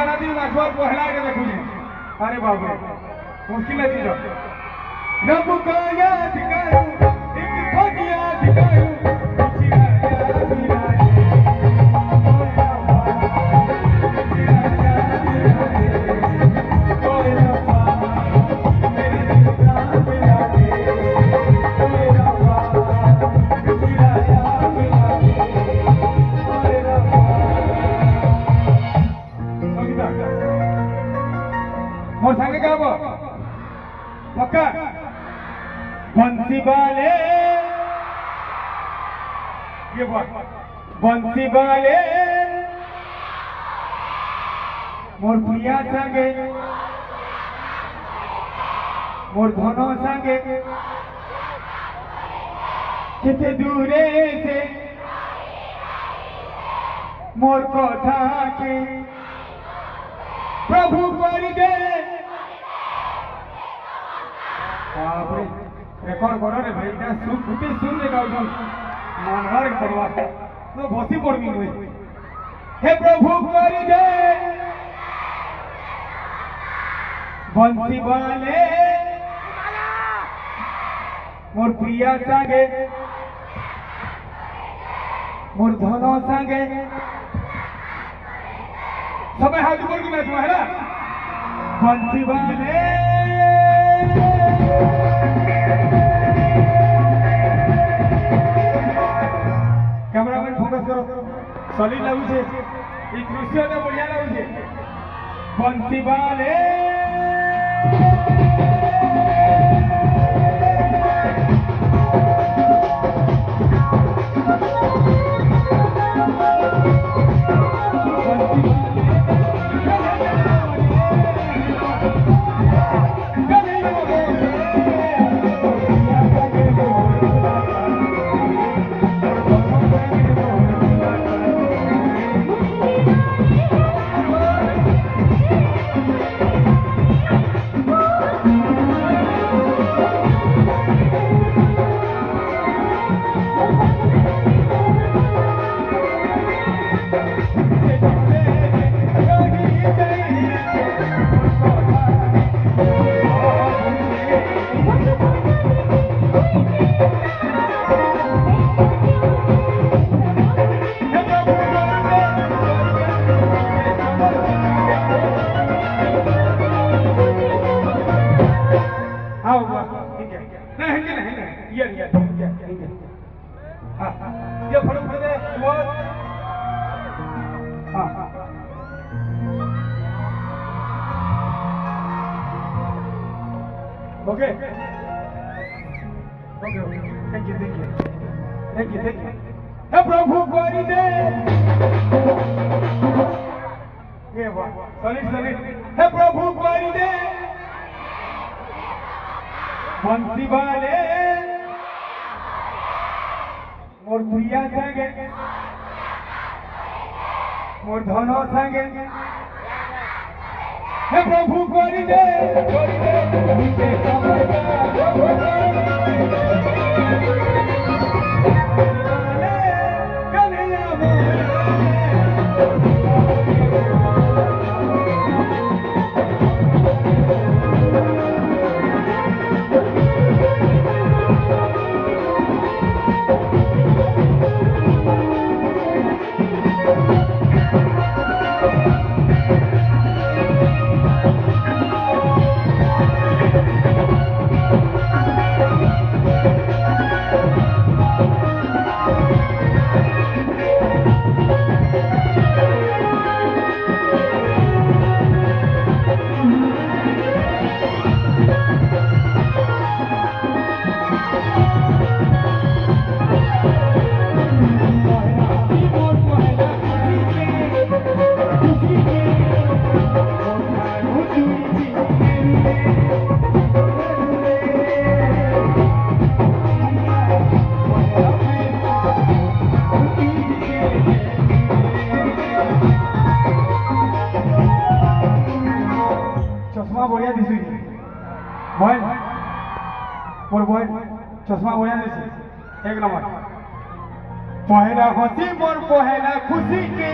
सारा दिन नाचवा पहला के देखू जे अरे बाप रे मुश्किल है चीज रब को याद करूं एक खुद याद करूं मोर संगे गाबो पक्का बंसी वाले ये बंसी वाले मोर प्रिया संगे मोर धनो संगे कितने दूरे से मोर कथा के प्रभु कर दे रेकॉर्ड करो रे भाई ना सुन फुटे सुन ले गाउन मानहर करवा तो बसी पड़बी होई हे प्रभु कर दे बंसी वाले मोर प्रिया संगे मोर धनो संगे सब हाथ ऊपर की नाच है ना बंसी वाले कैमरामैन फोकस करो सॉलिड लागू छे ई दृश्य ने बढ़िया लागू छे बंसी वाले ये फड़ो फड़ दे ओके ओके थैंक यू हे प्रभु करी दे ये वाह सॉलिड हे प्रभु करी दे बंसी वाले मोर प्रिया संगे मोर धनो संगे हे प्रभु करी दे मुझे बढ़िया दिशु बहन मोर बहन चश्मा बढ़िया दिशु एक नंबर पहला हंसी मोर पहला खुशी के